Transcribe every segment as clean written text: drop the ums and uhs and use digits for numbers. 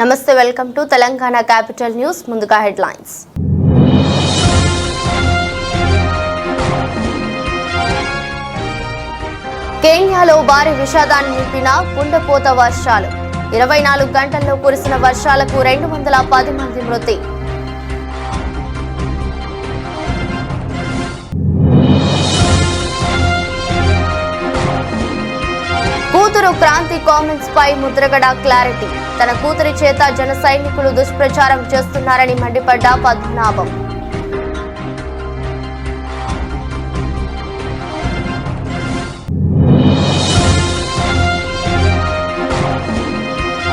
నమస్తే, welcome to Telangana capital news. ముందుగా headlines. కేన్యాలో భారీ విషాదాన్ని నింపిన కుండపోత వర్షాలు. 24 గంటల్లో కురిసిన వర్షాలకు 210 మంది మృతి. కూతురు క్రాంతి కామెంట్స్ పై ముద్రగడ క్లారిటీ. తన కూతురి చేత జన సైనికులు దుష్ప్రచారం చేస్తున్నారని మండిపడ్డ పద్మనాభం.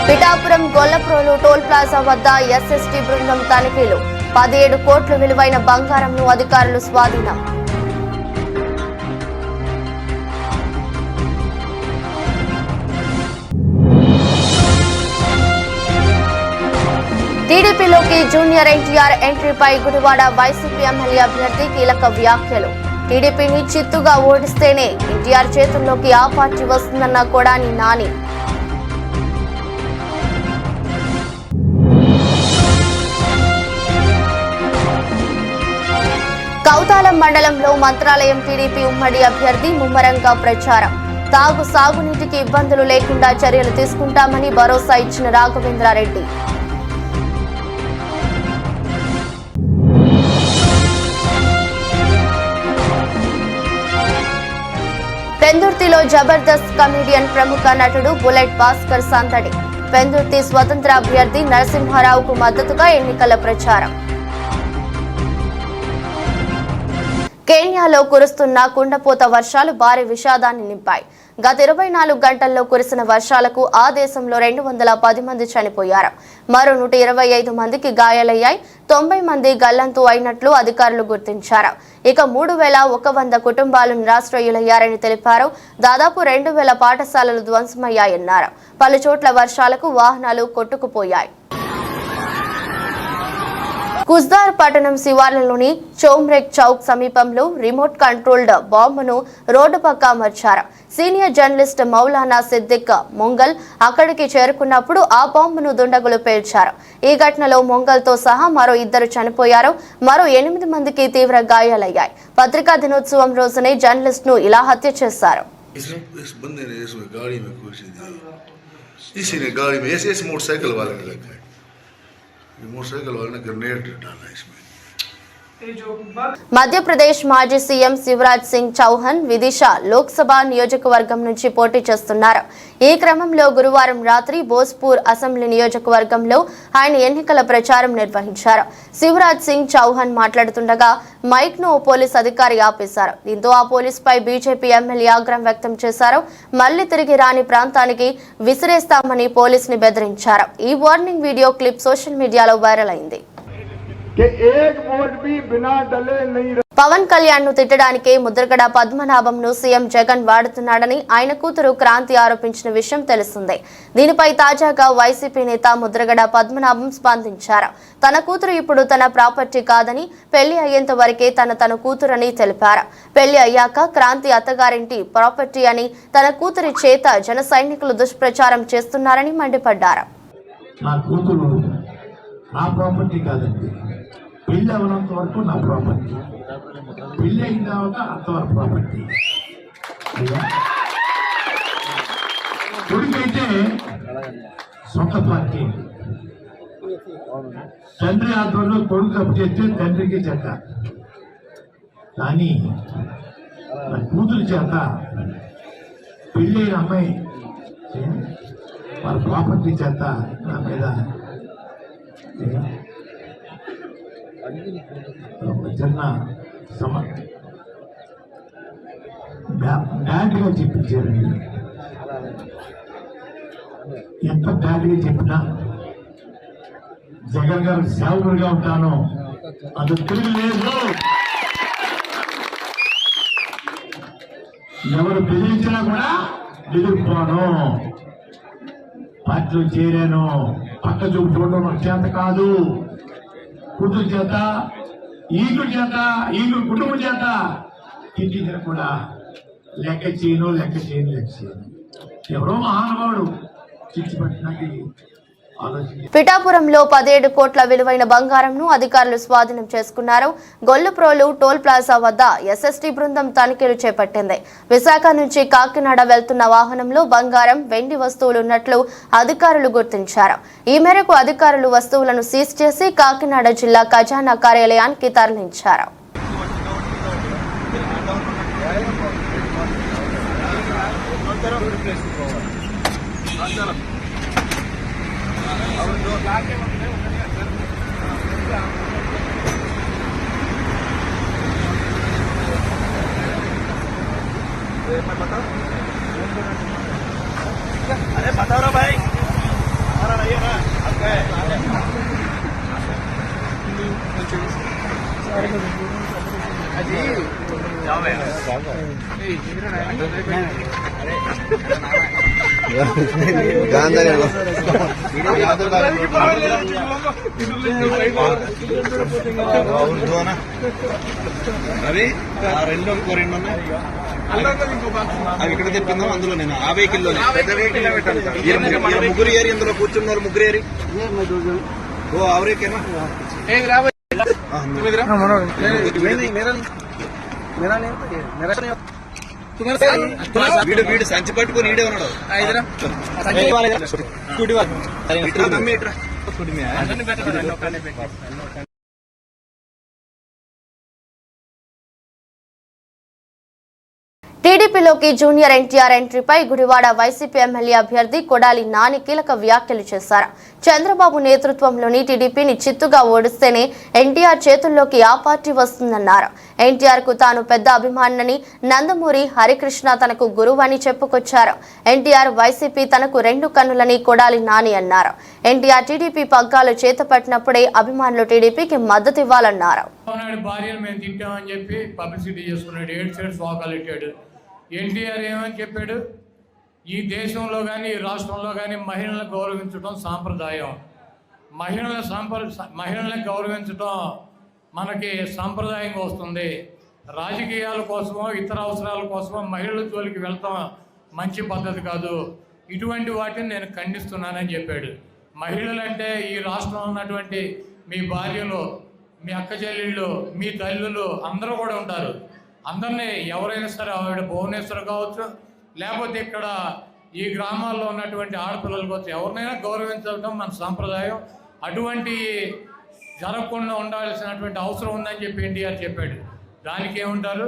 పిఠాపురం గొల్లప్రోలు టోల్ ప్లాజా వద్ద ఎస్ఎస్టీ బృందం తనిఖీలు. 17 కోట్ల విలువైన బంగారంను అధికారులు స్వాధీనం. టీడీపీలోకి జూనియర్ ఎన్టీఆర్ ఎంట్రీపై గుడివాడ వైసీపీ ఎమ్మెల్యే అభ్యర్థి కీలక వ్యాఖ్యలు. టీడీపీని చిత్తుగా ఓడిస్తేనే ఎన్టీఆర్ చేతుల్లోకి ఆ పార్టీ వస్తుందన్న కొడాని నాని. కౌతాలం మండలంలో మంత్రాలయం టీడీపీ ఉమ్మడి అభ్యర్థి ముమ్మరంగా ప్రచారం. సాగునీటికి ఇబ్బందులు లేకుండా చర్యలు తీసుకుంటామని భరోసా ఇచ్చిన రాఘవేంద్రారెడ్డి. పెందుర్తిలో జబర్దస్త్ కమెడియన్ ప్రముఖ నటుడు బుల్లెట్ భాస్కర్ సందడి. పెందుర్తి స్వతంత్ర అభ్యర్థి నరసింహారావుకు మద్దతుగా ఎన్నికల ప్రచారం. కేన్యాలో కురుస్తున్న కుండపోత వర్షాలు భారీ విషాదాన్ని నింపాయి. గత 24 గంటల్లో కురిసిన వర్షాలకు ఆ దేశంలో 210 మంది చనిపోయారు. మరో 125 మందికి గాయాలయ్యాయి. 90 మంది గల్లంతు అయినట్లు అధికారులు గుర్తించారు. ఇక 3100 కుటుంబాలు నిరాశ్రయులయ్యారని తెలిపారు. దాదాపు 2000 పాఠశాలలు ధ్వంసమయ్యాయన్నారు. పలు చోట్ల వర్షాలకు వాహనాలు కొట్టుకుపోయాయి. కుజ్దార్ పట్టణం శివార్లలోని చోమ్రెక్ చౌక్ సమీపంలో రిమోట్ కంట్రోల్డ్ బాంబును రోడ్డు పక్క అమర్చారు. సీనియర్ జర్నలిస్ట్ మౌలానా సిద్దిక్ మొంగల్ అక్కడికి చేరుకున్నప్పుడు ఆ బాంబును దుండగులు పేల్చారు. ఈ ఘటనలో మొంగల్తో సహా మరో 2 చనిపోయారు. మరో 8 మందికి తీవ్ర గాయాలయ్యాయి. పత్రికా దినోత్సవం రోజునే జర్నలిస్ట్ ను ఇలా హత్య చేశారు. मोटरसाइकिल वाले ने ग्रेनेड डाला इसमें. మధ్యప్రదేశ్ మాజీ సీఎం శివరాజ్ సింగ్ చౌహాన్ విదిశా లోక్సభ నియోజకవర్గం నుంచి పోటీ చేస్తున్నారు. ఈ క్రమంలో గురువారం రాత్రి భోజ్పూర్ అసెంబ్లీ నియోజకవర్గంలో ఆయన ఎన్నికల ప్రచారం నిర్వహించారు. శివరాజ్ సింగ్ చౌహాన్ మాట్లాడుతుండగా మైక్ ను పోలీస్ అధికారి ఆపేశారు. దీంతో ఆ పోలీసుపై బీజేపీ ఎమ్మెల్యే ఆగ్రహం వ్యక్తం చేశారు. మళ్లీ తిరిగి రాని ప్రాంతానికి విసిరేస్తామని పోలీసుని బెదిరించారు. ఈ వార్నింగ్ వీడియో క్లిప్ సోషల్ మీడియాలో వైరల్ అయింది. పవన్ కళ్యాణ్ ను తిట్టడానికే ముద్రగడ పద్మనాభంను సీఎం జగన్ వాడుతున్నాడని ఆయన కూతురు క్రాంతి ఆరోపించిన విషయం తెలిసిందే. దీనిపై తాజాగా వైసీపీ నేత ముద్రగడ పద్మనాభం స్పందించారు. తన కూతురు ఇప్పుడు తన ప్రాపర్టీ కాదని, పెళ్లి అయ్యేంత వరకే తన కూతురని తెలిపారు. పెళ్లి అయ్యాక క్రాంతి అత్తగారింటి ప్రాపర్టీ అని తన కూతురి చేత జన సైనికులు దుష్ప్రచారం చేస్తున్నారని మండిపడ్డారు. నా ప్రాపర్టీ కాదండి, పెళ్ళి అవనంత వరకు నా ప్రాపర్టీ, పెళ్ళి అయిన తర్వాత అంతవరకు ప్రాపర్టీ. కొడుకైతే సొంత పార్టీ, తండ్రి ఆధ్వర్యంలో కొడుకు తప్పు చేస్తే తండ్రికి చెడ్డ. కానీ నా కూతురు చేత పెళ్ళి అయిన అమ్మాయి వాళ్ళ ప్రాపర్టీ చేత నా మీద చిన్న బ్యాడ్గా చెప్పించారండి. ఎంత బ్యాడ్గా చెప్పినా జగన్ గారు సేవకుడిగా ఉంటాను అది తిరిగి లేదు. ఎవరు బెదిరించినా కూడా ఎదుర్కోను. పార్టీలో చేరాను, పక్క చూపు చూడడం నాకు చేత కాదు. కూతురు చేత, ఈగుడు చేత, ఈగుడు కుటుంబం చేత తిట్టించిన కూడా లెక్క చేయను. ఎవరో మహానుభావుడు చిచ్చి పట్టినకి ఆలోచించి పిఠాపురంలో 17 కోట్ల విలువైన బంగారంను అధికారులు స్వాధీనం చేసుకున్నారు. గొల్లుప్రోలు టోల్ ప్లాజా వద్ద ఎస్ఎస్టీ బృందం తనిఖీలు చేపట్టింది. విశాఖ నుంచి కాకినాడ వెళ్తున్న వాహనంలో బంగారం, వెండి వస్తువులు ఉన్నట్లు అధికారులు గుర్తించారు. ఈ మేరకు అధికారులు వస్తువులను సీజ్ చేసి కాకినాడ జిల్లా ఖజానా కార్యాలయానికి తరలించారు. अरे बताओ ना भाई, हमारा नहीं है ना। అవి రెండు ఉన్నాయి. అవి ఇక్కడ చెప్పిందాం. అందులో నేను ఆ వెహికల్ లో ముగ్గురు ఏరి, అందులో కూర్చున్న వాళ్ళు ముగ్గురు ఏరి. ఓ అవరేకేనా వీడు సంచి పట్టుకుని ఈడే ఉన్నాడు. టీడీపీలోకి జూనియర్ ఎన్టీఆర్ ఎంట్రీపై గుడివాడ వైసీపీ ఎమ్మెల్యే అభ్యర్థి కొడాలి నాని కీలక వ్యాఖ్యలు చేశారు. చంద్రబాబు నేతృత్వంలోని టీడీపీని చిత్తుగా ఓడిస్తేనే ఎన్టీఆర్ చేతుల్లోకి ఆ పార్టీ వస్తుందన్నారు. ఎన్టీఆర్ కు తాను పెద్ద అభిమానిని, నందమూరి హరికృష్ణ తనకు గురువని చెప్పుకొచ్చారు. ఎన్టీఆర్ వైసీపీ తనకు రెండు కన్నులని కొడాలి నాని అన్నారు. ఎన్టీఆర్ టీడీపీ పగ్గాలు చేతపట్టినప్పుడే అభిమానులు టీడీపీకి మద్దతు ఇవ్వాలన్నారు. ఎన్టీఆర్ ఏమని చెప్పాడు? ఈ దేశంలో కానీ ఈ రాష్ట్రంలో కానీ మహిళలను గౌరవించడం సాంప్రదాయం. మహిళలను గౌరవించడం మనకి సాంప్రదాయంగా వస్తుంది. రాజకీయాల కోసమో ఇతర అవసరాల కోసమో మహిళల జోలికి వెళ్తాం మంచి పద్ధతి కాదు. ఇటువంటి వాటిని నేను ఖండిస్తున్నానని చెప్పాడు. మహిళలంటే ఈ రాష్ట్రంలో ఉన్నటువంటి మీ భార్యలు, మీ అక్క చెల్లెళ్ళు, మీ తల్లులు అందరూ కూడా ఉంటారు. అందరినీ ఎవరైనా సరే, ఆవిడ భువనేశ్వర్ కావచ్చు, లేకపోతే ఇక్కడ ఈ గ్రామాల్లో ఉన్నటువంటి ఆడపిల్లలు కావచ్చు, ఎవరినైనా గౌరవించడం మన సాంప్రదాయం. అటువంటి జరగకుండా ఉండాల్సినటువంటి అవసరం ఉందని చెప్పి ఎన్టీఆర్ చెప్పాడు. దానికి ఏముంటారు?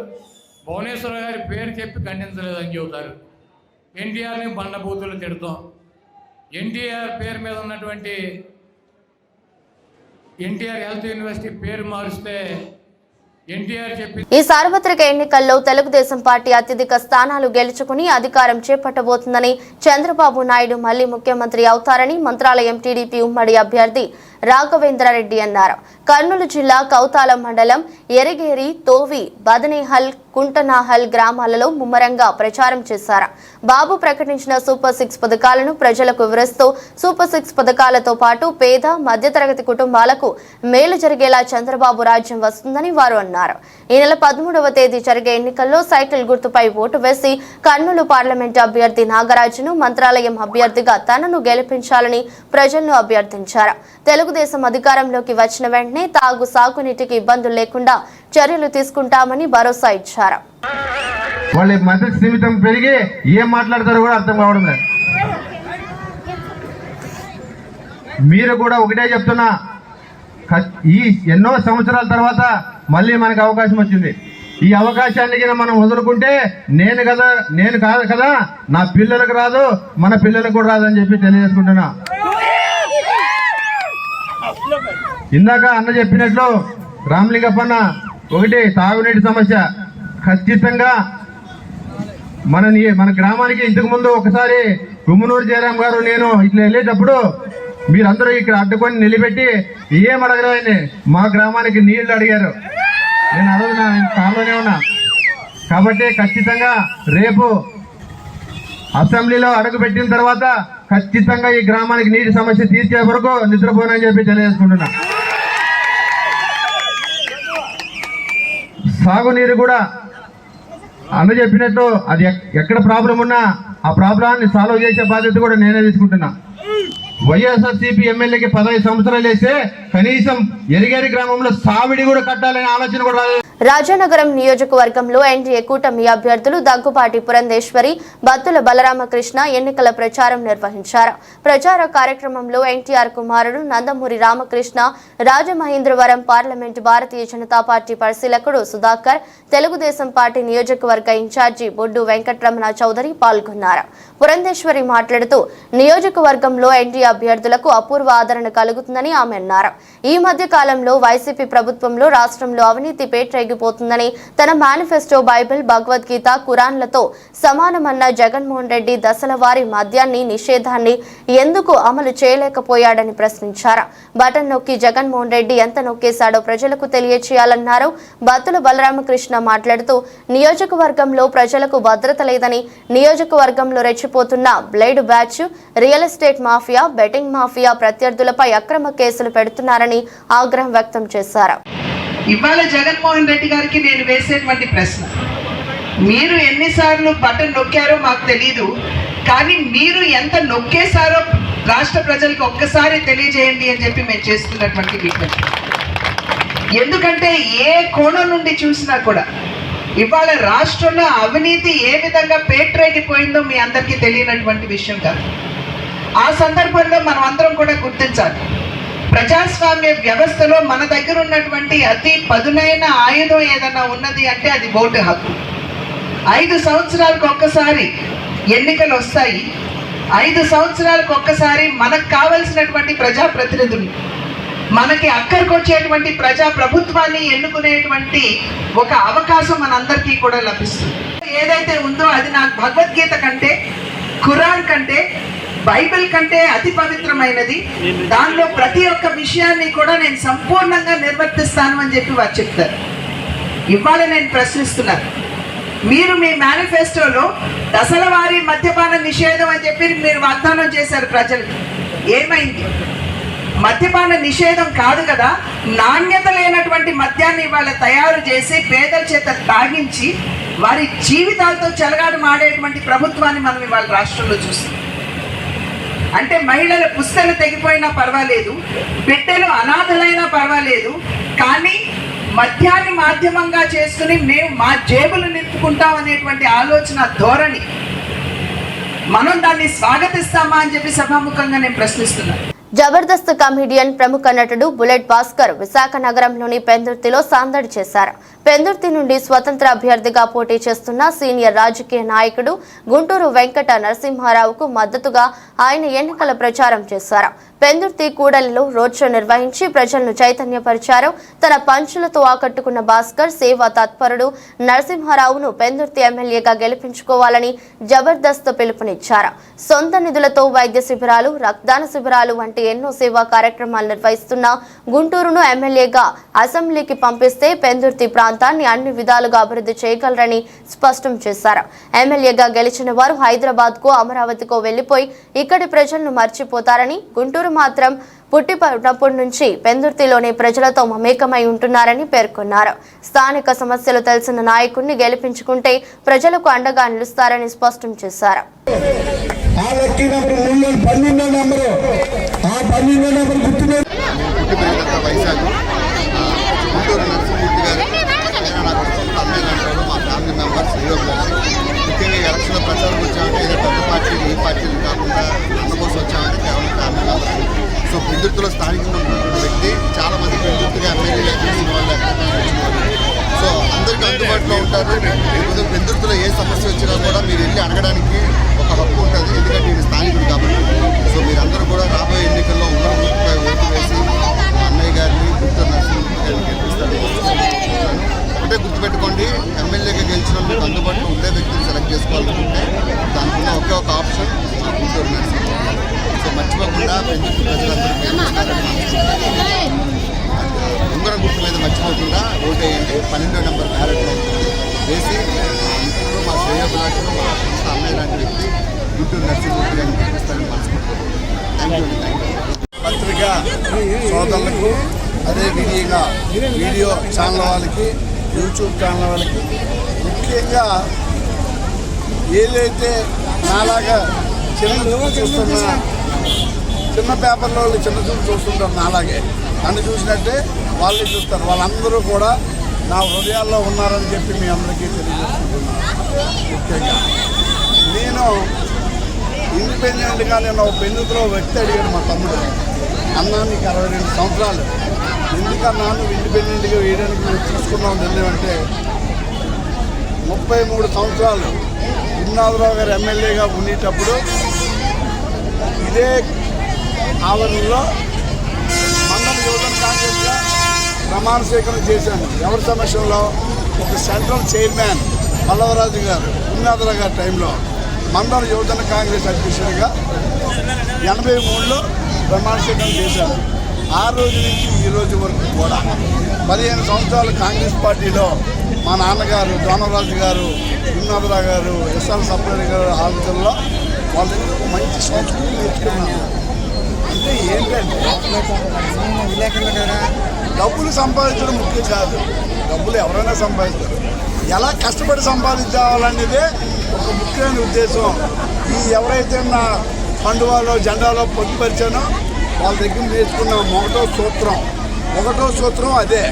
భువనేశ్వర్ గారి పేరు చెప్పి ఖండించలేదని చెబుతారు. ఎన్టీఆర్ని బండబూతులు తిడతాం. ఎన్టీఆర్ పేరు మీద ఉన్నటువంటి ఎన్టీఆర్ హెల్త్ యూనివర్సిటీ పేరు మారిస్తే ఈ సార్వత్రిక ఎన్నికల్లో తెలుగుదేశం పార్టీ అత్యధిక స్థానాలు గెలుచుకుని అధికారం చేపట్టబోతుందని, చంద్రబాబు నాయుడు మళ్లీ ముఖ్యమంత్రి అవుతారని మంత్రాలయం టీడీపీ ఉమ్మడి అభ్యర్థి రాఘవేంద్రారెడ్డి అన్నారు. కర్నూలు జిల్లా కౌతాలం మండలం ఎరిగేరి, తోవి, బదనేహల్, కుంటనాహల్ గ్రామాలలో ముమ్మరంగా ప్రచారం చేశారు. బాబు ప్రకటించిన సూపర్ 6 పథకాలను ప్రజలకు వివరిస్తూ సూపర్ 6 పథకాలతో పాటు పేద, మధ్యతరగతి కుటుంబాలకు మేలు జరిగేలా చంద్రబాబు రాజ్యం వస్తుందని వారు అన్నారు. ఈ నెల 13వ తేదీ జరిగే ఎన్నికల్లో సైకిల్ గుర్తుపై ఓటు వేసి కర్నూలు పార్లమెంటు అభ్యర్థి నాగరాజును, మంత్రాలయం అభ్యర్థిగా తనను గెలిపించాలని ప్రజలను అభ్యర్థించారు. తెలుగుదేశం అధికారంలోకి వచ్చిన వెంటనే సాగునీటికి ఇబ్బందులు లేకుండా చర్యలు తీసుకుంటామని భరోసా ఇచ్చారు. వాళ్ళ మద్దతు సీమితం పెరిగి ఏం మాట్లాడతారో కూడా అర్థం కావడం లేదు. మీరు కూడా ఒకటే చెప్తున్నా, ఈ ఎన్నో సంవత్సరాల తర్వాత మళ్ళీ మనకు అవకాశం వచ్చింది. ఈ అవకాశానికి మనం వదులుకుంటే నేను కాదు కదా, నా పిల్లలకు రాదు, మన పిల్లలకు కూడా రాదని చెప్పి తెలియజేసుకుంటున్నా. ఇందాక అన్న చెప్పినట్లు రామలింగప్పన్న, ఒకటి తాగునీటి సమస్య ఖచ్చితంగా మన గ్రామానికి ఇంతకు ముందు ఒకసారి గుమ్మనూరు జయరాం గారు నేను ఇట్లా వెళ్ళేటప్పుడు మీరందరూ ఇక్కడ అడ్డుకొని నిలబెట్టి ఏం అడగలేని మా గ్రామానికి నీళ్లు అడిగారు. నేను అడుగునా, కాలోనే ఉన్నా. కాబట్టి ఖచ్చితంగా రేపు అసెంబ్లీలో అడుగు పెట్టిన తర్వాత ఖచ్చితంగా ఈ గ్రామానికి నీటి సమస్య తీర్చే వరకు నిద్రపోనని చెప్పి తెలియజేసుకుంటున్నా. సాగునీరు కూడా అన్న చెప్పినట్టు అది ఎక్కడ ప్రాబ్లం ఉన్నా ఆ ప్రాబ్లాన్ని సాల్వ్ చేసే బాధ్యత కూడా నేనే తీసుకుంటున్నా. వైఎస్ఆర్సీపీ ఎమ్మెల్యేకి 15 సంవత్సరాలు వేస్తే కనీసం ఎరిగేరి గ్రామంలో సావిడి కూడా కట్టాలనే ఆలోచన కూడా రాలేదు. రాజానగరం నియోజకవర్గంలో ఎన్డీఏ కూటమి అభ్యర్థులు దగ్గుపాటి పురంధేశ్వరి, బత్తుల బలరామకృష్ణ ఎన్నికల ప్రచారం నిర్వహించారు. ప్రచార కార్యక్రమంలో ఎన్టీఆర్ కుమారుడు Nandamuri Ramakrishna, Rajamahendravaram parliament Bharatiya Janata party పరిశీలకుడు Sudhakar, Telugu Desam party నియోజకవర్గ ఇన్ఛార్జి బొడ్డు వెంకటరమణ చౌదరి పాల్గొన్నారు. పురంధేశ్వరి మాట్లాడుతూ నియోజకవర్గంలో ఎన్డీఏ అభ్యర్థులకు అపూర్వ ఆదరణ కలుగుతుందని ఆమె అన్నారు. ఈ మధ్య కాలంలో వైసీపీ ప్రభుత్వంలో రాష్ట్రంలో అవినీతి పేటరేగిపోతుందని తన మేనిఫెస్టో బైబిల్, భగవద్గీత, ఖురాన్లతో సమానమన్న జగన్మోహన్ రెడ్డి దశల వారీ మద్యాన్ని నిషేధాన్ని ఎందుకు అమలు చేయలేకపోయాడని ప్రశ్నించారు. బటన్ నొక్కి జగన్మోహన్ రెడ్డి ఎంత నొక్కేశాడో ప్రజలకు తెలియచేయాలన్నారు. బత్తుల బలరామకృష్ణ మాట్లాడుతూ నియోజకవర్గంలో ప్రజలకు భద్రత లేదని, నియోజకవర్గంలో రెచ్చిపోతున్న blade batch, real estate mafia, betting mafia ప్రత్యర్థులపై అక్రమ కేసులు పెడుతున్నారని ఆగ్రహం వ్యక్తం చేశారు. ఇవాళ జగన్మోహన్ రెడ్డి గారికి నేను వేసేటువంటి ప్రశ్న, మీరు ఎన్నిసార్లు బటన్ నొక్కారో మాకు తెలీదు, కానీ మీరు ఎంత నొక్కేశారో రాష్ట్ర ప్రజలకు ఒక్కసారి తెలియజేయండి అని చెప్పి మేము చేస్తున్నటువంటి విజ్ఞప్తి. ఎందుకంటే ఏ కోణం నుండి చూసినా కూడా ఇవాళ రాష్ట్రంలో అవినీతి ఏ విధంగా పేటరేగిపోయిందో మీ అందరికీ తెలియనటువంటి విషయం కాదు. ఆ సందర్భంలో మనం అందరం కూడా గుర్తించాలి, ప్రజాస్వామ్య వ్యవస్థలో మన దగ్గర ఉన్నటువంటి అతి పదునైన ఆయుధం ఏదన్నా ఉన్నది అంటే అది ఓటు హక్కు. 5 సంవత్సరాలకు ఒక్కసారి ఎన్నికలు వస్తాయి. 5 సంవత్సరాలకు ఒక్కసారి మనకు కావలసినటువంటి ప్రజాప్రతినిధులు, మనకి అక్కడికొచ్చేటువంటి ప్రజా ప్రభుత్వాన్ని ఎన్నుకునేటువంటి ఒక అవకాశం మనందరికీ కూడా లభిస్తుంది. ఏదైతే ఉందో అది నాకు భగవద్గీత కంటే, ఖురాన్ కంటే, బైబిల్ కంటే అతి పవిత్రమైనది. దానిలో ప్రతి ఒక్క విషయాన్ని కూడా నేను సంపూర్ణంగా నిర్వర్తిస్తాను అని చెప్పి వారు చెప్తారు. ఇవాళ నేను ప్రశ్నిస్తున్నాను, మీరు మీ మేనిఫెస్టోలో దశల వారీ మద్యపాన నిషేధం అని చెప్పి మీరు వాగ్దానం చేశారు ప్రజలకు. ఏమైంది? మద్యపాన నిషేధం కాదు కదా, నాణ్యత లేనటువంటి మద్యాన్ని ఇవాళ తయారు చేసి పేదల చేత తాగించి వారి జీవితాలతో చెలగాడు మాడేటువంటి ప్రభుత్వాన్ని మనం ఇవాళ రాష్ట్రంలో చూస్తాం. అంటే మహిళల పుస్తలు తెగిపోయినా పర్వాలేదు, బిడ్డలు అనాథలైనా పర్వాలేదు, కానీ మద్యాన్ని మాధ్యమంగా చేసుకుని మేము మా జేబులు నింపుకుంటాం అనేటువంటి ఆలోచన ధోరణి, మనం దాన్ని స్వాగతిస్తామా అని చెప్పి సభాముఖంగా నేను ప్రశ్నిస్తున్నాను. జబర్దస్త్ కమెడియన్, ప్రముఖ నటుడు బుల్లెట్ భాస్కర్ విశాఖ నగరంలోని పెందుర్తిలో సందడి చేశారు. పెందుర్తి నుండి స్వతంత్ర అభ్యర్థిగా పోటీ చేస్తున్న సీనియర్ రాజకీయ నాయకుడు గుంటూరు వెంకట నరసింహారావుకు మద్దతుగా ఆయన ఎన్నికల ప్రచారం చేశారు. పెందుర్తి కూడలిలో రోడ్ షో నిర్వహించి ప్రజలను చైతన్యపరిచారు. తన పంచులతో ఆకట్టుకున్న భాస్కర్ సేవా తత్పరుడు నరసింహారావును పెందుర్తి ఎమ్మెల్యేగా గెలిపించుకోవాలని జబర్దస్త్ పిలుపునిచ్చారు. సొంత నిధులతో వైద్య శిబిరాలు, రక్తదాన శిబిరాలు వంటి ఎన్నో సేవా కార్యక్రమాలు నిర్వహిస్తున్న గుంటూరును ఎమ్మెల్యేగా అసెంబ్లీకి పంపిస్తే పెందుర్తి ప్రాంతాన్ని అన్ని విధాలుగా అభివృద్ధి చేయగలరని స్పష్టం చేశారు. ఎమ్మెల్యేగా గెలిచిన వారు హైదరాబాద్ కు, అమరావతికో వెళ్లిపోయి ఇక్కడి ప్రజలను మర్చిపోతారని, గుంటూరు మాత్రం పుట్టినప్పటి నుంచి పెందుర్తిలోని ప్రజలతో మమేకమై ఉంటున్నారని పేర్కొన్నారు. స్థానిక సమస్యలు తెలిసిన నాయకుడిని గెలిపించుకుంటే ప్రజలకు అండగా నిలుస్తారని స్పష్టం చేశారు. గుంటూరు నరసింహమూర్తి గారు నాకు అన్నయ్య అంటాడు, మా ఫ్యామిలీ మెంబర్స్ ముఖ్యంగా ఎలక్షన్లో ప్రచారం వచ్చామంటే ఏదో పెద్ద పార్టీలు ఈ పార్టీలు కాకుండా అన్న కోసం వచ్చామంటే కేవలం ఫ్యామిలీ మెంబర్స్. సో పెందుర్తిలో స్థానికంగా ఉన్న వ్యక్తి చాలామంది పెందుర్తిగా ఎమ్మెల్యేగా చేసిన వాళ్ళు సో అందరికీ అందుబాటులో ఉంటారు. లేకపోతే పెందుర్తిలో ఏ సమస్య వచ్చినా కూడా మీరు వెళ్ళి అడగడానికి ఒక హక్కు ఉంటుంది, ఎందుకంటే నేను స్థానికుడు కాబట్టి. సో మీరందరూ కూడా రాబోయే ఎన్నికల్లో ఉమ్మడి గుర్తుపై ఓటు వేసి అన్నయ్య గారిని గుంటూరు నరసింహమూర్తి గారిని గెలిపిస్తారు. ఒకటే గుర్తుపెట్టుకోండి, ఎమ్మెల్యేగా గెలిచిన మీకు అందుబాటులో ఉండే వ్యక్తిని సెలెక్ట్ చేసుకోవాలనుకుంటే దానికి ఉన్న ఒకే ఒక ఆప్షన్ గుంటూరు నరసింహమూర్తి. సో మర్చిపోకుండా పెందుర్తి ప్రజలందరూ ఉంగరం గుర్తు మీద మర్చిపోకుండా ఓటేయండి. 12వ నెంబర్ బ్యాలెట్లో ఉంటుంది. వేసి మిత్రులు, మా శ్రేయోభిలాషులు, మా సంస్థ అన్నయ్య లాంటి వ్యక్తి గుంటూరు నరసింహమూర్తి గారిని గెలిపిస్తారని మనసుకుంటున్నాను. Thank you. పత్రికా సోదరులకు, అదే విధంగా వీడియో ఛానల్ వాళ్ళకి, యూట్యూబ్ ఛానల్ వాళ్ళకి, ముఖ్యంగా ఏదైతే నాలాగా చిన్న చూస్తున్న చిన్న పేపర్లో వాళ్ళు చిన్న చూపు చూస్తుంటారు నాలాగే. నన్ను చూసినట్టే వాళ్ళని చూస్తారు. వాళ్ళందరూ కూడా నా హృదయాల్లో ఉన్నారని చెప్పి మీ అందరికీ తెలియజేసుకుంటున్నాను. ముఖ్యంగా నేను ఇండిపెండెంట్గా నేను ఒక పెన్నుతో వ్యక్తి అడిగాడు మా తమ్ముడు, అన్నా నీకు 62 సంవత్సరాలు ఎందుకన్నా నువ్వు ఇండిపెండెంట్గా వేయడానికి మేము తీసుకున్నాం నిర్ణయం అంటే 33 సంవత్సరాలు విన్నాథరావు గారు ఎమ్మెల్యేగా ఉండేటప్పుడు ఇదే ఆవరణలో మండల యువజన కాంగ్రెస్గా ప్రమాణ స్వీకారం చేశాను. ఎవరి సమక్షంలో ఒక సెంట్రల్ చైర్మన్ పల్లవరాజు గారు విన్నాథరావు గారి టైంలో మండల యువజన కాంగ్రెస్ అధ్యక్షుడిగా 83లో ప్రమాణ స్వీకారం చేశాను. ఆ రోజు నుంచి ఈ రోజు వరకు కూడా 15 సంవత్సరాలు కాంగ్రెస్ పార్టీలో మా నాన్నగారు దోనరాజు గారు, విన్నాథరావు గారు, ఎస్ఆర్ సప్లై గారు ఆలోచనలో వాళ్ళ దగ్గర ఒక మంచి సంస్కృతి నేర్చుకున్నాను. అంటే ఏంటంటే డబ్బులు సంపాదించడం ముఖ్యం కాదు, డబ్బులు ఎవరైనా సంపాదిస్తారు, ఎలా కష్టపడి సంపాదించాలనేదే ఒక ముఖ్యమైన ఉద్దేశం. ఈ ఎవరైతే నా పండువాలో జెండాలో పొందుపరిచానో వాళ్ళ దగ్గర నేర్చుకున్న ఒకటో సూత్రం అదే.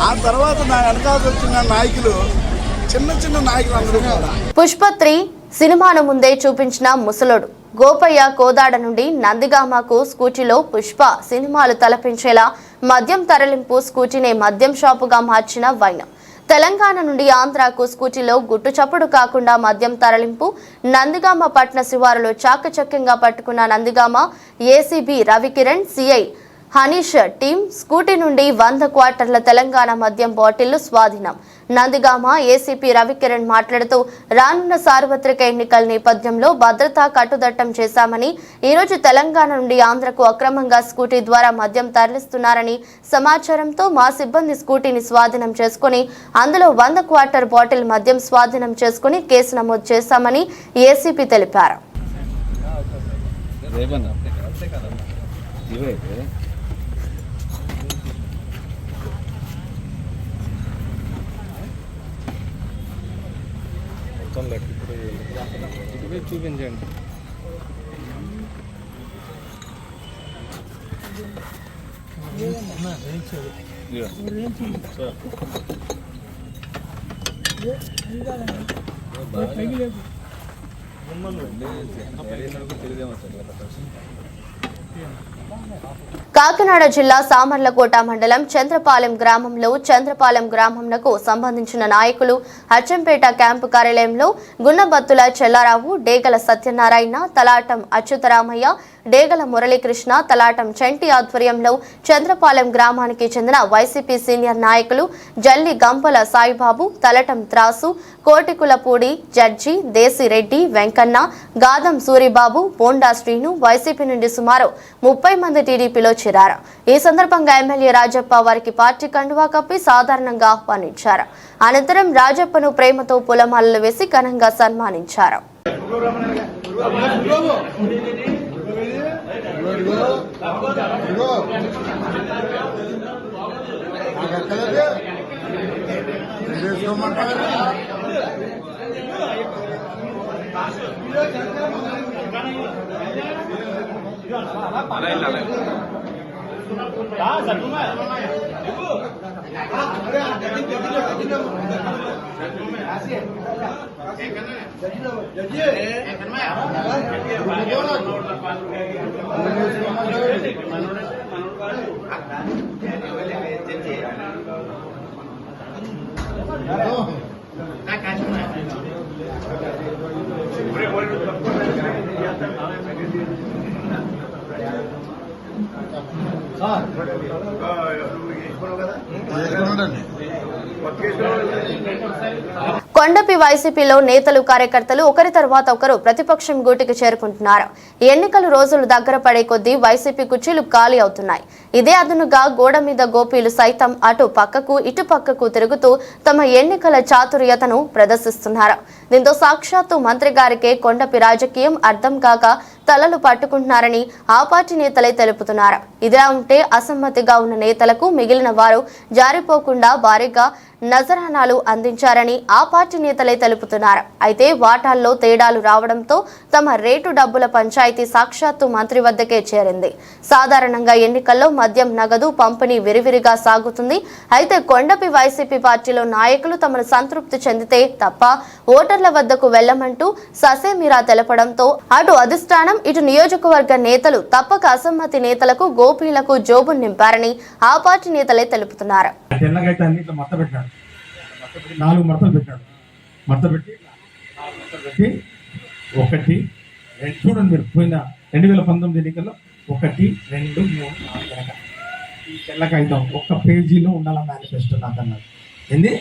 ఆ తర్వాత నా వెనకాల వచ్చిన నాయకులు చిన్న నాయకులు అందరూ కూడా. పుష్ప3 సినిమాను ముందే చూపించిన ముసలోడు గోపయ్య కోదాడ నుండి నందిగామకు స్కూటీలో పుష్ప సినిమాలు తలపించేలా మద్యం తరలింపు స్కూటీనే మద్యం షాపుగా మార్చిన వైనం. తెలంగాణ నుండి ఆంధ్రాకు స్కూటీలో గుట్టు చప్పుడు కాకుండా మద్యం తరలింపు. నందిగామ పట్న శివారులో చాకచక్యంగా పట్టుకున్న Nandigama ACB Ravikiran, CI Hanish team scooty నుండి 100 క్వార్టర్ల తెలంగాణ మద్యం బాటిళ్లు స్వాధీనం. నందిగామ ఏసీపీ రవికిరణ్ మాట్లాడుతూ రానున్న సార్వత్రిక ఎన్నికల నేపథ్యంలో భద్రతా కట్టుదట్టం చేశామని, ఈరోజు తెలంగాణ నుండి ఆంధ్రకు అక్రమంగా స్కూటీ ద్వారా మద్యం తరలిస్తున్నారని సమాచారంతో మా సిబ్బంది స్కూటీని స్వాధీనం చేసుకుని అందులో 100 క్వార్టర్ బాటిల్ మద్యం స్వాధీనం చేసుకుని కేసు నమోదు చేశామని ఏసీపీ తెలిపారు. చూపించండి. కాకినాడ జిల్లా సామర్లకోట మండలం చంద్రపాలెం గ్రామంలో చంద్రపాలెం గ్రామంకు సంబంధించిన నాయకులు అచ్చంపేట క్యాంపు కార్యాలయంలో గున్నబత్తుల చెల్లారావు, డేగల సత్యనారాయణ, తలాటం అచ్యుతరామయ్య, డేగల మురళీకృష్ణ, తలాటం చంటి ఆధ్వర్యంలో చంద్రపాలెం గ్రామానికి చెందిన వైసీపీ సీనియర్ నాయకులు జల్లి గంపల సాయిబాబు, తలటం త్రాసు, కోటికులపూడి జడ్జి, దేశిరెడ్డి, వెంకన్న, గాదం సూరిబాబు, బోండా శ్రీను వైసీపీ నుండి సుమారు 30 మంది టీడీపీలో చేరారు. ఈ సందర్భంగా ఎమ్మెల్యే రాజప్ప వారికి పార్టీ కండువా కప్పి సాధారణంగా ఆహ్వానించారు. అనంతరం రాజప్పను ప్రేమతో పూలమాలలు వేసి ఘనంగా సన్మానించారు. కొండపి వైసీపీలో నేతలు కార్యకర్తలు ఒకరి తర్వాత ఒకరు ప్రతిపక్షం గూటికి చేరుకుంటున్నారు. ఎన్నికల రోజులు దగ్గర పడే కొద్దీ వైసీపీ కుర్చీలు ఖాళీ అవుతున్నాయి. ఇదే అదునుగా గోడ మీద గోపీలు సైతం అటు పక్కకు ఇటు పక్కకు తిరుగుతూ తమ ఎన్నికల చాతుర్యతను ప్రదర్శిస్తున్నారు. దీంతో సాక్షాత్తు మంత్రి గారికే కొండపి రాజకీయం అర్థం కాక తలలు పట్టుకుంటున్నారని ఆ పార్టీ నేతలే తెలుపుతున్నారు. ఇదిలా ఉంటే అసమ్మతిగా ఉన్న నేతలకు మిగిలిన వారు జారిపోకుండా భారీగా నజరానాలు అందించారని ఆ పార్టీ నేతలే తెలుపుతున్నారు. అయితే వాటాల్లో తేడాలు రావడంతో తమ రేటు డబ్బుల పంచాయతీ సాక్షాత్తు మంత్రి వద్దకే చేరింది. సాధారణంగా ఎన్నికల్లో మద్యం నగదు పంపిణీ విరివిరిగా సాగుతుంది. అయితే కొండపి వైసీపీ పార్టీలో నాయకులు తమను సంతృప్తి చెందితే తప్ప ఓటర్ల వద్దకు వెళ్లమంటూ ససేమిరా తెలపడంతో అటు అధిష్టానం ఇటు నియోజకవర్గ నేతలు తప్పక అసమ్మతి నేతలకు గోపీలకు జోబు నింపారని ఆ పార్టీ నేతలే తెలుపుతున్నారు. నాలుగు మడతలు పెట్టాడు. మడత పెట్టి ఒకటి రెండు చూడండి మీరు పోయిన 2019 ఎన్నికల్లో 1, 2, 3, 4 ఈ తెల్ల కాగితం ఒక్క పేజీలో ఉండాల మేనిఫెస్టో నాకు అన్నాడు. ఏంది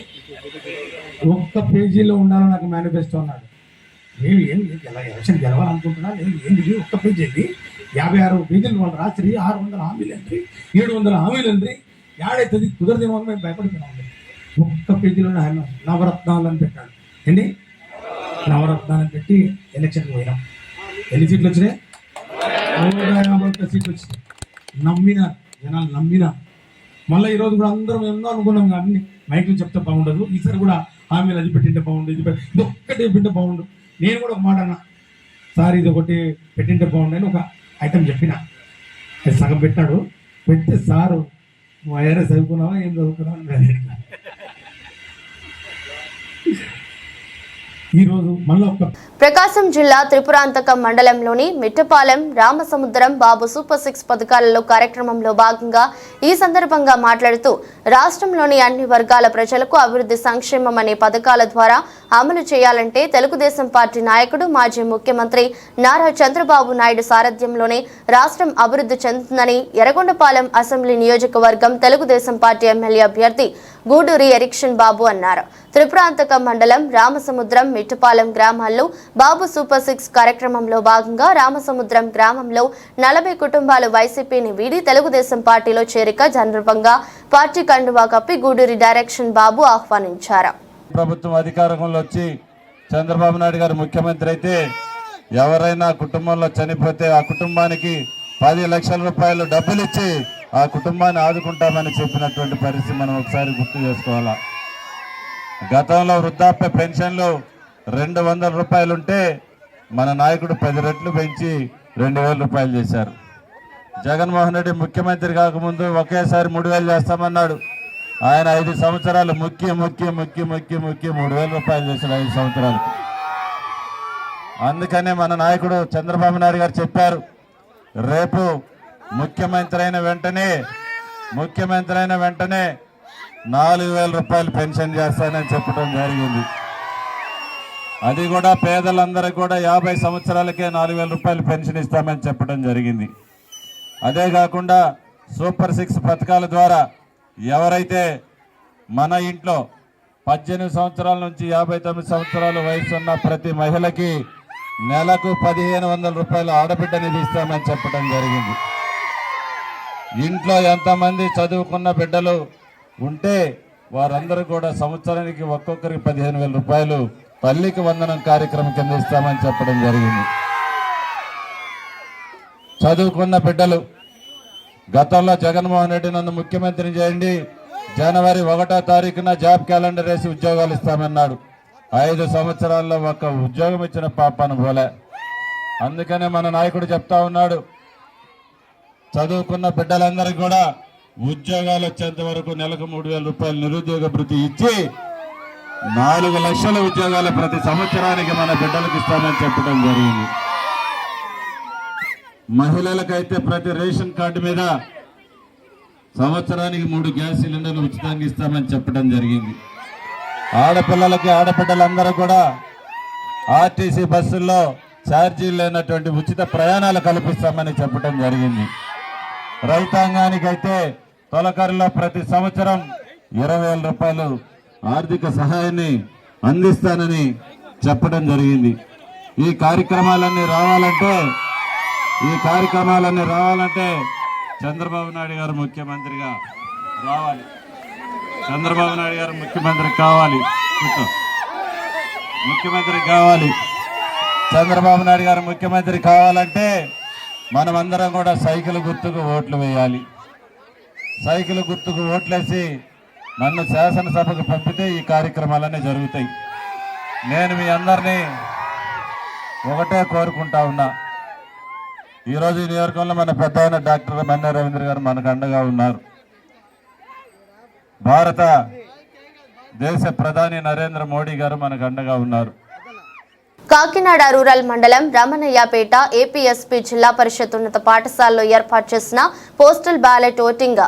ఒక్క పేజీలో ఉండాలని నాకు మేనిఫెస్టో అన్నాడు. నేను ఏంది ఎలక్షన్ గెలవాలనుకుంటున్నా, నేను ఏంది ఒక్క పేజీ ఏంది 56 పేజీలు వాళ్ళు రాత్రి 600 హామీలు ఎంట్రీ 700 హామీలు ఎంట్రీ ఏడైతుంది కుదరదేమో అని మేము భయపడుతున్నాం. ఒక్క పేజీలో నవరత్నాలు అని పెట్టాడు. ఏంటి నవరత్నాలను పెట్టి ఎలక్షన్కి పోయినాం. ఎన్ని సీట్లు వచ్చినాయి? 151 సీట్లు వచ్చినాయి. నమ్మినా జనాలు నమ్మినా. మళ్ళీ ఈరోజు కూడా అందరం ఎన్నో అనుకున్నాం కానీ మైకులు చెప్తే బాగుండదు, ఈసారి కూడా హామీలు అది పెట్టింటే బాగుండు, ఇది ఒక్కటే పెట్టింటే బాగుండు. నేను కూడా ఒక మాట అన్నా, సార్ ఇది ఒకటి పెట్టింటే బాగుండు అని ఒక ఐటమ్ చెప్పిన. అది సగం పెట్టాడు. పెడితే సారు వేరే చదువుకున్నావా ఏం చదువుకున్నావా అని ఈరోజు మళ్ళీ ప్రకాశం జిల్లా త్రిపురాంతకం మండలంలోని మిట్టపాలెం రామసముద్రం బాబు సూపర్ 6 పథకాలలో కార్యక్రమంలో భాగంగా ఈ సందర్భంగా మాట్లాడుతూ రాష్ట్రంలోని అన్ని వర్గాల ప్రజలకు అభివృద్ధి సంక్షేమం అనే పథకాల ద్వారా అమలు చేయాలంటే తెలుగుదేశం పార్టీ నాయకుడు మాజీ ముఖ్యమంత్రి నారా చంద్రబాబు నాయుడు సారథ్యంలోనే రాష్ట్రం అభివృద్ధి చెందుతుందని ఎర్రగొండపాలెం అసెంబ్లీ నియోజకవర్గం తెలుగుదేశం పార్టీ ఎమ్మెల్యే అభ్యర్థి గూడూరి ఎరిక్షన్ బాబు అన్నారు. త్రిపురాంతకం మండలం రామసముద్రం మిట్టపాలెం గ్రామాల్లో బాబు సూపర్ 6 కార్యక్రమంలో భాగంగా రామసముద్రం గ్రామంలో 40 కుటుంబాలు వైసీపీని వీడి తెలుగుదేశం పార్టీలో చేరిక సందర్భంగా పార్టీ కండువా కప్పి గూడూరి డైరెక్షన్ బాబు ఆహ్వానించారు. ప్రభుత్వం అధికారంలో వచ్చి చంద్రబాబు నాయుడు గారు ముఖ్యమంత్రి అయితే ఎవరైనా కుటుంబంలో చనిపోతే ఆ కుటుంబానికి 10 లక్షల రూపాయలు డబ్బులు ఇచ్చి ఆ కుటుంబాన్ని ఆదుకుంటామని చెప్పినటువంటి పరిస్థితి మనం ఒకసారి గుర్తు చేసుకోవాలా. గతంలో వృద్ధాప్య పెన్షన్లు 200 రూపాయలు ఉంటే మన నాయకుడు 10 రెట్లు పెంచి 2000 రూపాయలు చేశారు. జగన్మోహన్ రెడ్డి ముఖ్యమంత్రి కాకముందు ఒకేసారి 3000 చేస్తామన్నాడు. ఆయన 5 సంవత్సరాలు ముక్కి 3000 రూపాయలు చేశాడు 5 సంవత్సరాలకు. అందుకనే మన నాయకుడు చంద్రబాబు నాయుడు గారు చెప్పారు, రేపు ముఖ్యమంత్రి అయిన వెంటనే 4000 రూపాయలు పెన్షన్ చేస్తానని చెప్పడం జరిగింది. అది కూడా పేదలందరికీ కూడా 50 సంవత్సరాలకే 4000 రూపాయలు పెన్షన్ ఇస్తామని చెప్పడం జరిగింది. అదే కాకుండా సూపర్ 6 పథకాల ద్వారా ఎవరైతే మన ఇంట్లో 18 సంవత్సరాల నుంచి 59 సంవత్సరాల వయసు ఉన్న ప్రతి మహిళకి నెలకు 1500 రూపాయలు ఆడబిడ్డ నిధి ఇస్తామని చెప్పడం జరిగింది. ఇంట్లో ఎంతమంది చదువుకున్న బిడ్డలు ఉంటే వారందరూ కూడా సంవత్సరానికి ఒక్కొక్కరికి 15,000 రూపాయలు తల్లికి వందనం కార్యక్రమం కింద ఇస్తామని చెప్పడం జరిగింది. చదువుకున్న బిడ్డలు గతంలో జగన్మోహన్ రెడ్డి నన్ను ముఖ్యమంత్రిని చేయండి, జనవరి 1వ తారీఖున జాబ్ క్యాలెండర్ వేసి ఉద్యోగాలు ఇస్తామన్నాడు. 5 సంవత్సరాల్లో ఒక్క ఉద్యోగం ఇచ్చిన పాపాను పోలే. అందుకనే మన నాయకుడు చెప్తా ఉన్నాడు, చదువుకున్న బిడ్డలందరికీ కూడా ఉద్యోగాలు వచ్చేంత వరకు నెలకు 3000 రూపాయలు నిరుద్యోగ భృతి ఇచ్చి 4 లక్షల ఉద్యోగాలు ప్రతి సంవత్సరానికి మన బిడ్డలకు ఇస్తామని చెప్పడం జరిగింది. మహిళలకైతే ప్రతి రేషన్ కార్డు మీద సంవత్సరానికి 3 గ్యాస్ సిలిండర్లు ఉచితంగా ఇస్తామని చెప్పడం జరిగింది. ఆడపిల్లలకి ఆడబిడ్డలందరూ కూడా ఆర్టీసీ బస్సుల్లో ఛార్జీలు లేనటువంటి ఉచిత ప్రయాణాలు కల్పిస్తామని చెప్పడం జరిగింది. రైతాంగానికైతే తొలకరిలో ప్రతి సంవత్సరం 20,000 రూపాయలు ఆర్థిక సహాయాన్ని అందిస్తానని చెప్పడం జరిగింది. ఈ కార్యక్రమాలన్నీ రావాలంటే చంద్రబాబు నాయుడు గారు ముఖ్యమంత్రిగా రావాలి. చంద్రబాబు నాయుడు గారు ముఖ్యమంత్రి కావాలి. చంద్రబాబు నాయుడు గారు ముఖ్యమంత్రి కావాలంటే మనమందరం కూడా సైకిల్ గుర్తుకు ఓట్లు వేయాలి. సైకిల్ గుర్తుకు ఓట్లేసి నన్ను శాసనసభకు పంపితే ఈ కార్యక్రమాలన్నీ జరుగుతాయి. నేను మీ అందరినీ ఒకటే కోరుకుంటా ఉన్నా. ఈరోజు ఈ నియోజకవర్గంలో మన పెద్ద ఆయన డాక్టర్ మన్నె రవీంద్ర గారు మనకు అండగా ఉన్నారు. భారత దేశ ప్రధాని నరేంద్ర మోడీ గారు మనకు అండగా ఉన్నారు. కాకినాడ రూరల్ మండలం రమణయ్యపేట ఏపీఎస్పీ జిల్లా పరిషత్ ఉన్నత పాఠశాలలో ఏర్పాటు చేసిన పోస్టల్ బ్యాలెట్ ఓటింగ్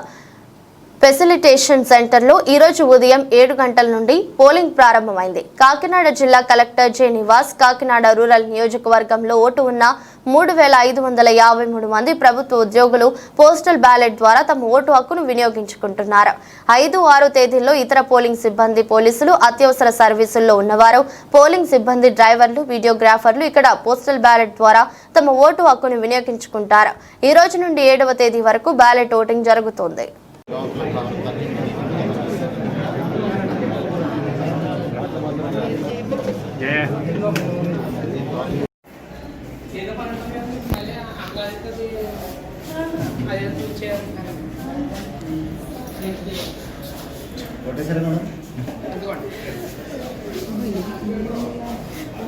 ఫెసిలిటేషన్ సెంటర్లో ఈరోజు ఉదయం 7 గంటల నుండి పోలింగ్ ప్రారంభమైంది. కాకినాడ జిల్లా collector J Nivas Kakinada rural నియోజకవర్గంలో ఓటు ఉన్న 3,553 మంది ప్రభుత్వ ఉద్యోగులు పోస్టల్ బ్యాలెట్ ద్వారా తమ ఓటు హక్కును వినియోగించుకుంటున్నారు. 5-6 తేదీల్లో ఇతర పోలింగ్ సిబ్బంది, పోలీసులు, అత్యవసర సర్వీసుల్లో ఉన్నవారు, పోలింగ్ సిబ్బంది, డ్రైవర్లు, వీడియోగ్రాఫర్లు ఇక్కడ పోస్టల్ బ్యాలెట్ ద్వారా తమ ఓటు హక్కును వినియోగించుకుంటారు. ఈ రోజు నుండి 7వ తేదీ వరకు బ్యాలెట్ ఓటింగ్ జరుగుతుంది.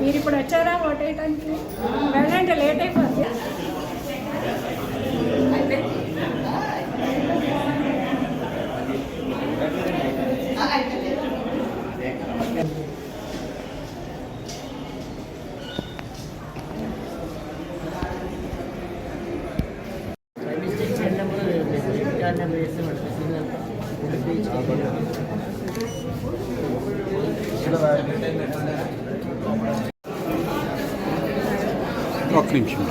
మీరు ఇప్పుడు వచ్చారా ఓటేయడానికి? వెళ్ళండి, లేట్ అయిపోతుంది. ఒక్క నిమిషం.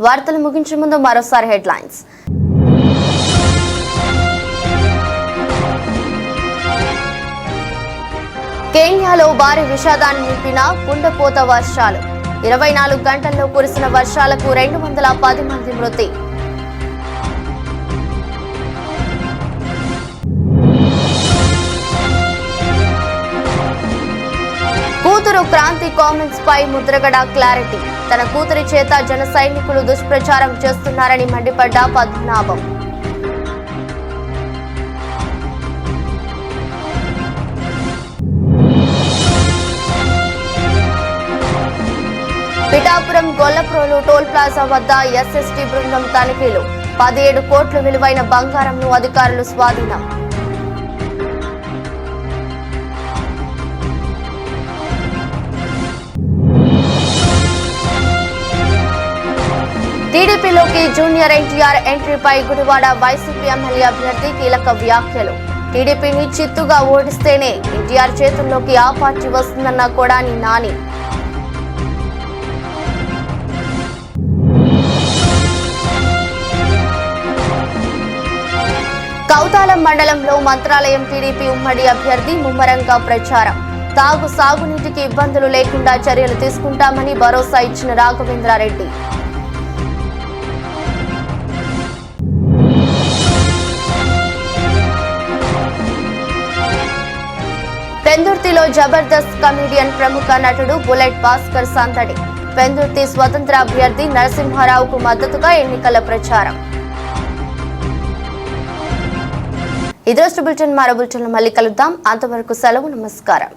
వార్తలు ముగించే ముందు మరోసారి హెడ్లైన్స్. కేన్యాలో భారీ విషాదాన్ని నింపిన కుండపోత వర్షాలు. 24 గంటల్లో కురిసిన వర్షాలకు 210 మంది మృతి. కూతురు క్రాంతి కామెంట్స్ పై ముద్రగడ క్లారిటీ. తన కూతురి చేత జన సైనికులు దుష్ప్రచారం చేస్తున్నారని మండిపడ్డ పద్మనాభం. పిఠాపురం గొల్లప్రోలు టోల్ ప్లాజా వద్ద ఎస్ఎస్టీ బృందం తనిఖీలు. 17 కోట్ల విలువైన బంగారంను అధికారులు స్వాధీనం. టీడీపీలోకి జూనియర్ ఎన్టీఆర్ ఎంట్రీపై గుడివాడ వైసీపీ ఎమ్మెల్యే అభ్యర్థి కీలక వ్యాఖ్యలు. టీడీపీని చిత్తుగా ఓడిస్తేనే ఎన్టీఆర్ చేతుల్లోకి ఆ పార్టీ వస్తుందన్న కొడాని నాని. కౌతాలం మండలంలో మంత్రాలయం టీడీపీ ఉమ్మడి అభ్యర్థి ముమ్మరంగా ప్రచారం. సాగునీటికి ఇబ్బందులు లేకుండా చర్యలు తీసుకుంటామని భరోసా ఇచ్చిన రాఘవేంద్రారెడ్డి. పెందుర్తిలో జబర్దస్త్ కమెడియన్ ప్రముఖ నటుడు బుల్లెట్ భాస్కర్ సందడి. పెందుర్తి స్వతంత్ర అభ్యర్థి నరసింహారావుకు మద్దతుగా ఎన్నికల ప్రచారం. ఇదే బులెటిన్ మరో బులెటిన్లో మళ్ళీ కలుద్దాం. అంతవరకు సెలవు. నమస్కారం.